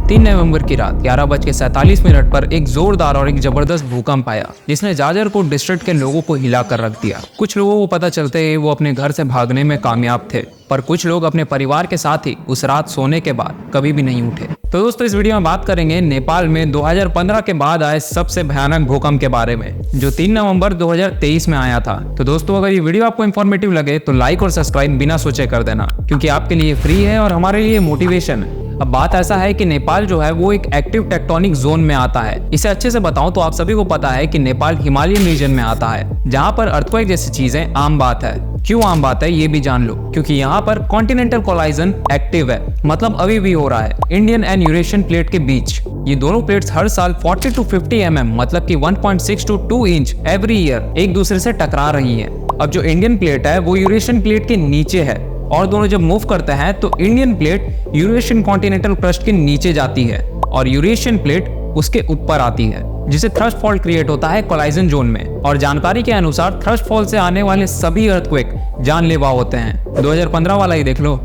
3 नवंबर की रात 11:47 पर एक जोरदार और एक जबरदस्त भूकंप आया जिसने जाजरकोट डिस्ट्रिक्ट के लोगों को हिला कर रख दिया। कुछ लोगों को पता चलते ही वो अपने घर से भागने में कामयाब थे, पर कुछ लोग अपने परिवार के साथ ही उस रात सोने के बाद कभी भी नहीं उठे। तो दोस्तों, इस वीडियो में बात करेंगे नेपाल में 2015 के बाद आए सबसे भयानक भूकंप के बारे में, जो 3 नवंबर 2023 में आया था। तो दोस्तों, अगर ये वीडियो आपको इन्फॉर्मेटिव लगे तो लाइक और सब्सक्राइब बिना सोचे कर देना, क्योंकि आपके लिए फ्री है और हमारे लिए मोटिवेशन है। अब बात ऐसा है कि नेपाल जो है वो एक एक्टिव टेक्टोनिक जोन में आता है। इसे अच्छे से बताऊं तो आप सभी को पता है कि नेपाल हिमालयन रीजन में आता है, जहां पर अर्थक्वेक जैसी चीजें आम बात है। क्यों आम बात है ये भी जान लो, क्योंकि यहाँ पर कॉन्टिनेंटल कोलाइजन एक्टिव है, मतलब अभी भी हो रहा है इंडियन एंड यूरेशियन प्लेट के बीच। ये दोनों प्लेट्स हर साल 40 to 50 mm मतलब कि 1.6 to 2 इंच एवरी ईयर एक दूसरे से टकरा रही है। अब जो इंडियन प्लेट है वो यूरेशियन प्लेट के नीचे है, और दोनों जब मूव करते हैं तो Indian plate Eurasian continental crust के नीचे जाती है और यूरेशियन प्लेट उसके ऊपर आती है, जिससे थ्रस्ट फॉल्ट क्रिएट होता है कोलाइजन जोन में। और जानकारी के अनुसार थ्रस्ट फॉल्ट से आने वाले सभी अर्थक्वेक जानलेवा होते हैं। 2015 वाला ही देख लो।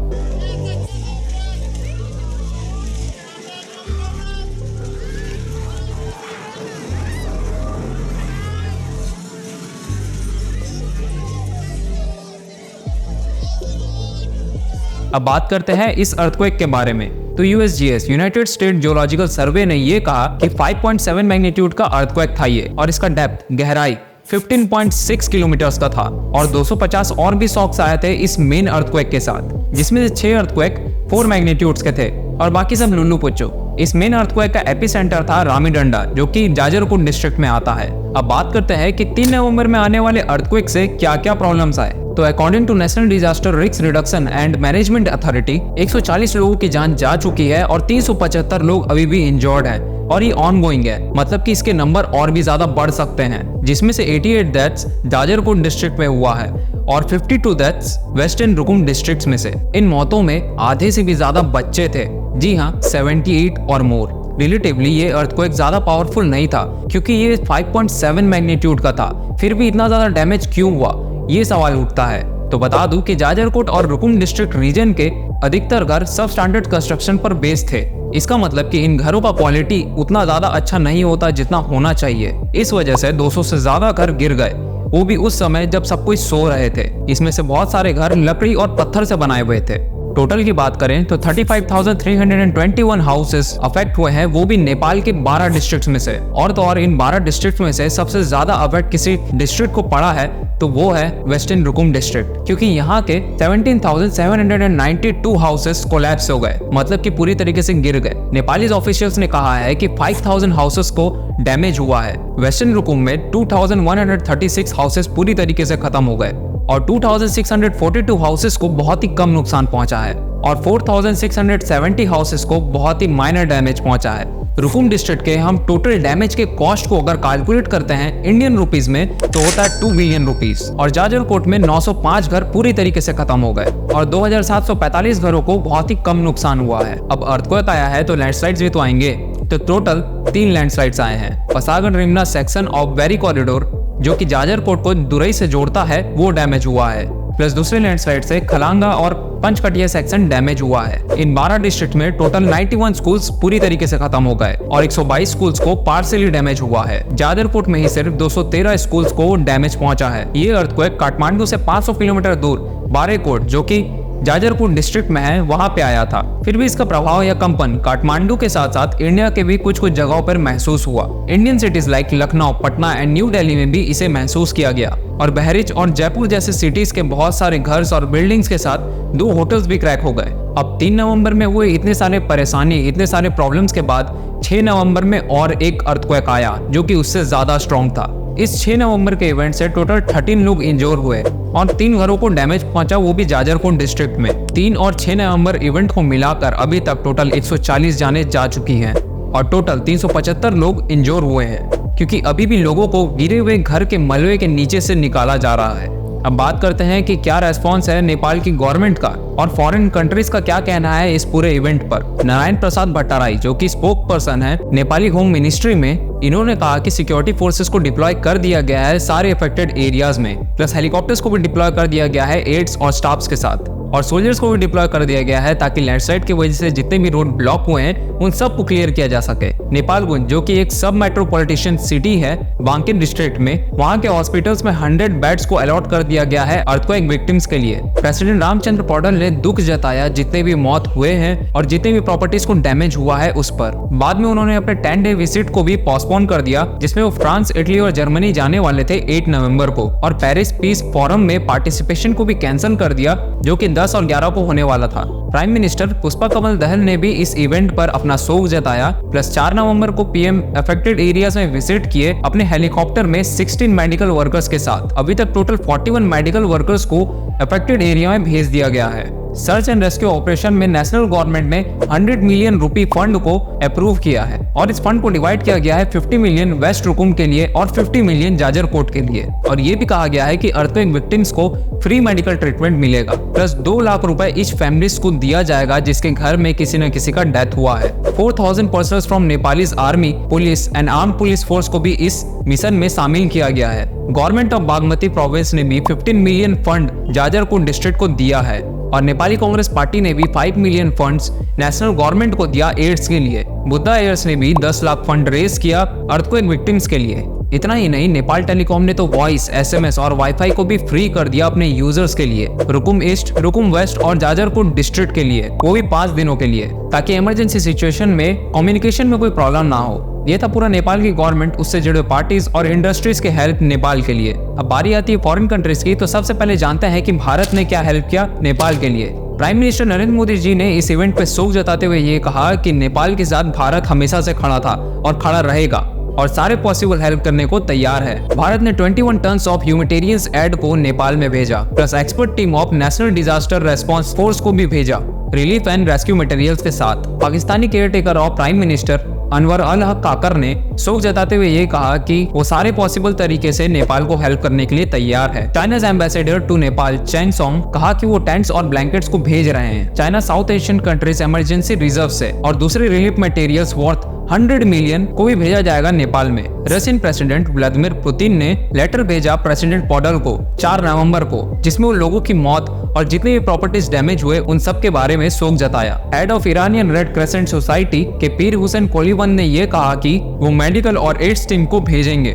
अब बात करते हैं इस अर्थक्वेक के बारे में। तो यूएसजीएस यूनाइटेड स्टेट जियोलॉजिकल सर्वे ने ये कहा कि 5.7 मैग्नीट्यूड का अर्थक्वेक था ये, और इसका डेप्थ गहराई 15.6 किलोमीटर्स का था, और 250 और भी शॉक्स आए थे इस मेन अर्थक्वेक के साथ, जिसमें से 6 अर्थक्वेक 4 मैग्नीट्यूड्स के थे और बाकी सब लुल्लू पुच्चो। इस मेन अर्थक्वेक का एपिसेंटर था रामीडंडा, जो कि जाजरकोट डिस्ट्रिक्ट में आता है। अब बात करते हैं कि 3 नवंबर में आने वाले अर्थक्वेक से क्या क्या प्रॉब्लम्स आए। तो according to national disaster risk reduction and management authority 140 लोगों की जान जा चुकी है और 375 लोग अभी भी इंजर्ड हैं, और ये ऑनगोइंग है, मतलब कि इसके नंबर और भी ज्यादा बढ़ सकते हैं, जिसमें से 88 डेथ्स जाजरकोट डिस्ट्रिक्ट में हुआ है और 52 डेथ्स वेस्टर्न रुकुम डिस्ट्रिक्ट में से। इन मौतों में आधे से भी ज्यादा बच्चे थे। जी हाँ, 78 और मोर। रिलेटिवली ये अर्थक्वेक ज्यादा पावरफुल नहीं था, क्योंकि ये 5.7 मैग्नीट्यूड का था। फिर भी इतना ज्यादा डैमेज क्यों हुआ, ये सवाल उठता है। तो बता दूं कि जाजरकोट और रुकुम डिस्ट्रिक्ट रीजन के अधिकतर घर सब स्टैंडर्ड कंस्ट्रक्शन पर बेस्ड थे। इसका मतलब कि इन घरों का क्वालिटी उतना ज्यादा अच्छा नहीं होता जितना होना चाहिए। इस वजह से 200 से ज्यादा घर गिर गए, वो भी उस समय जब सब कोई सो रहे थे। इसमें से बहुत सारे घर लकड़ी और पत्थर से बनाए हुए थे। टोटल की बात करें तो 35,321 हाउसेस अफेक्ट हुए हैं, वो भी नेपाल के 12 डिस्ट्रिक्ट्स में से। और तो और इन 12 डिस्ट्रिक्ट में से सबसे ज्यादा अफेक्ट किसी डिस्ट्रिक्ट को पड़ा है तो वो है वेस्टर्न रुकुम डिस्ट्रिक्ट, क्योंकि यहाँ के 17,792 हाउसेस कोलैप्स हो गए, मतलब कि पूरी तरीके से गिर गए। नेपाली ऑफिशियल्स ने कहा है कि 5,000 हाउसेस को डैमेज हुआ है। वेस्टर्न रुकुम में 2,136 हाउसेस पूरी तरीके से खत्म हो गए और 2,642 हाउसेस को बहुत ही कम नुकसान पहुंचा है और 4,670 हाउसेस को बहुत ही माइनर डैमेज पहुंचा है। रुकुम डिस्ट्रिक्ट के हम टोटल डैमेज के कॉस्ट को अगर कैलकुलेट करते हैं इंडियन रुपीस में तो होता है 2 बिलियन रुपीस, और जाजरकोट में 905 घर पूरी तरीके से खत्म हो गए और 2,745 घरों को बहुत ही कम नुकसान हुआ है। अब अर्थक्वेक आया है तो लैंडस्लाइड्स भी तो आएंगे। तो टोटल 3 लैंडस्लाइड्स आए हैं। पसागर रिमना सेक्शन ऑफ वेरी कॉरिडोर, जो कि जाजरकोट को दुरई से जोड़ता है, वो डैमेज हुआ है, प्लस दूसरे लैंडस्लाइड से खलांगा और पंचकटिया सेक्शन डैमेज हुआ है। इन 12 डिस्ट्रिक्ट में टोटल 91 स्कूल्स पूरी तरीके से खत्म हो गए और 122 स्कूल्स को पार्शियली डैमेज हुआ है। जाजरकोट में ही सिर्फ 213 स्कूल्स को डैमेज पहुंचा है। ये अर्थक्वेक काठमांडू से 500 किलोमीटर दूर बारेकोट, जो कि जाजरकोट डिस्ट्रिक्ट में है, वहां पे आया था। फिर भी इसका प्रभाव या कंपन काठमांडू के साथ साथ इंडिया के भी कुछ कुछ जगहों पर महसूस हुआ। Indian cities like Lucknow, Patna and new Delhi में भी इसे महसूस किया गया, और बहरीच और जयपुर जैसे सिटीज के बहुत सारे घर और बिल्डिंग्स के साथ 2 होटल्स भी क्रैक हो गए। अब 3 नवंबर में हुए इतने सारे परेशानी, इतने सारे प्रॉब्लम्स के बाद 6 नवंबर में और एक अर्थक्वेक आया, जो कि उससे ज्यादा स्ट्रॉन्ग था। इस 6 नवंबर के इवेंट से टोटल 13 लोग इंजोर हुए और 3 घरों को डैमेज पहुंचा, वो भी जाजरकोट डिस्ट्रिक्ट में। 3 और 6 नवंबर इवेंट को मिलाकर अभी तक टोटल 140 जाने जा चुकी हैं और टोटल 375 लोग इंजोर हुए हैं, क्योंकि अभी भी लोगों को गिरे हुए घर के मलबे के नीचे से निकाला जा रहा है। अब बात करते हैं कि क्या रेस्पॉन्स है नेपाल की गवर्नमेंट का और फॉरेन कंट्रीज का क्या कहना है इस पूरे इवेंट पर। नारायण प्रसाद भट्टाराई, जो कि स्पोक पर्सन है नेपाली होम मिनिस्ट्री में, इन्होंने कहा कि सिक्योरिटी फोर्सेस को डिप्लॉय कर दिया गया है सारे अफेक्टेड एरियाज में, प्लस हेलीकॉप्टर्स को भी डिप्लॉय कर दिया गया है एड्स और स्टाफ्स के साथ। और सोल्जर्स को भी डिप्लॉय कर दिया गया है ताकि लैंडस्लाइड की वजह से जितने भी रोड ब्लॉक हुए हैं उन सबको क्लियर किया जा सके। नेपालगंज जो कि एक सब मेट्रोपॉलिटन सिटी है बांकिन डिस्ट्रिक्ट में, वहां के हॉस्पिटल्स में 100 बेड्स को अलॉट कर दिया गया है अर्थक्वेक विक्टिम्स के लिए। प्रेसिडेंट रामचंद्र पौडल ने दुख जताया जितने भी मौत हुए हैं और जितने भी प्रॉपर्टीज को डैमेज हुआ है उस पर। बाद में उन्होंने अपने 10 डे विजिट को भी पोस्टपोन कर दिया जिसमें वो फ्रांस, इटली और जर्मनी जाने वाले थे 8 नवंबर को, और पेरिस पीस फोरम में पार्टिसिपेशन को भी कैंसिल कर दिया जो कि 10 और 11 को होने वाला था। प्राइम मिनिस्टर पुष्पा कमल दहल ने भी इस इवेंट पर अपना शोक जताया। प्लस 4 नवंबर को पीएम अफेक्टेड एरियाज में विजिट किए अपने हेलीकॉप्टर में 16 मेडिकल वर्कर्स के साथ। अभी तक टोटल 41 मेडिकल वर्कर्स को अफेक्टेड एरिया में भेज दिया गया है। सर्च एंड रेस्क्यू ऑपरेशन में नेशनल गवर्नमेंट ने 100 मिलियन रुपी फंड को अप्रूव किया है और इस फंड को डिवाइड किया गया है 50 मिलियन वेस्ट रुकुम के लिए और 50 मिलियन जाजरकोट के लिए। और ये भी कहा गया है कि अर्थक्वेक विक्टिम्स को फ्री मेडिकल ट्रीटमेंट मिलेगा। प्लस 2 लाख रुपए ईच फैमिलीज को दिया जाएगा जिसके घर में किसी न किसी का डेथ हुआ है। 4000 persons from Nepalese army, police and arm police force को भी इस मिशन में शामिल किया गया है। गवर्नमेंट ऑफ बागमती प्रोविंस ने भी 15 मिलियन फंड जाजरकोट डिस्ट्रिक्ट को दिया है और नेपाली कांग्रेस पार्टी ने भी 5 मिलियन फंड्स नेशनल गवर्नमेंट को दिया एड्स के लिए। बुद्धा एयर्स ने भी 10 लाख फंड रेज किया अर्थक्वेक विक्टिम्स के लिए। इतना ही नहीं, नेपाल टेलीकॉम ने तो वॉइस, एसएमएस और वाईफाई को भी फ्री कर दिया अपने यूजर्स के लिए, रुकुम ईस्ट, रुकुम वेस्ट और जाजरकोट डिस्ट्रिक्ट के लिए, वो भी 5 दिनों के लिए, ताकि इमरजेंसी सिचुएशन में कम्युनिकेशन में कोई प्रॉब्लम ना हो। ये था पूरा नेपाल की गवर्नमेंट, उससे जुड़े पार्टीज और इंडस्ट्रीज के हेल्प नेपाल के लिए। अब बारी आती है फॉरेन कंट्रीज की, तो सबसे पहले जानते हैं कि भारत ने क्या हेल्प किया नेपाल के लिए। प्राइम मिनिस्टर नरेंद्र मोदी जी ने इस इवेंट पे शोक जताते हुए ये कहा कि नेपाल के साथ भारत हमेशा से खड़ा था और खड़ा रहेगा और सारे पॉसिबल हेल्प करने को तैयार है। भारत ने 21 टन्स ऑफ ह्यूमैनिटेरियन एड को नेपाल में भेजा, plus expert team of national disaster response force को भी भेजा रिलीफ एंड रेस्क्यू मटेरियल्स के साथ। Pakistani caretaker of prime minister Anwar ul Haq Kakar ने शोक जताते हुए ये कहा कि वो सारे पॉसिबल तरीके से नेपाल को हेल्प करने के लिए तैयार है। China's ambassador to Nepal Chen Song कहा कि वो टेंट्स और ब्लैंकेट्स को भेज रहे हैं China south Asian countries emergency reserve से, और दूसरे रिलीफ मटेरियल्स वर्थ 100 मिलियन को भी भेजा जाएगा नेपाल में। रशियन प्रेसिडेंट व्लादिमीर पुतिन ने लेटर भेजा प्रेसिडेंट पौडल को 4 नवंबर को, जिसमें वो लोगों की मौत और जितने भी प्रॉपर्टीज डैमेज हुए उन सब के बारे में शोक जताया। Head of Iranian red crescent society के पीर हुसैन कोलीवन ने यह कहा कि वो मेडिकल और एड्स टीम को भेजेंगे।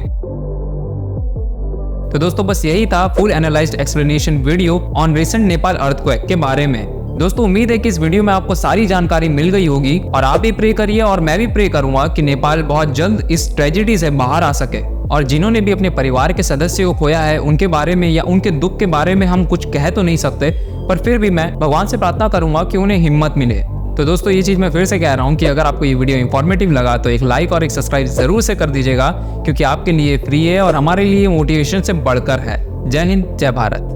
तो दोस्तों बस यही था full analysed explanation video on recent Nepal earthquake के बारे में। दोस्तों उम्मीद है कि इस वीडियो में आपको सारी जानकारी मिल गई होगी और आप भी प्रे करिए और मैं भी प्रे करूंगा कि नेपाल बहुत जल्द इस ट्रेजेडी से बाहर आ सके। और जिन्होंने भी अपने परिवार के सदस्यों को खोया है उनके बारे में या उनके दुख के बारे में हम कुछ कह तो नहीं सकते, पर फिर भी मैं भगवान से प्रार्थना करूंगा कि उन्हें हिम्मत मिले। तो दोस्तों ये चीज़ मैं फिर से कह रहा हूँ कि अगर आपको ये वीडियो इंफॉर्मेटिव लगा तो एक लाइक और एक सब्सक्राइब जरूर से कर दीजिएगा, क्योंकि आपके लिए फ्री है और हमारे लिए मोटिवेशन से बढ़कर है। जय हिंद, जय भारत।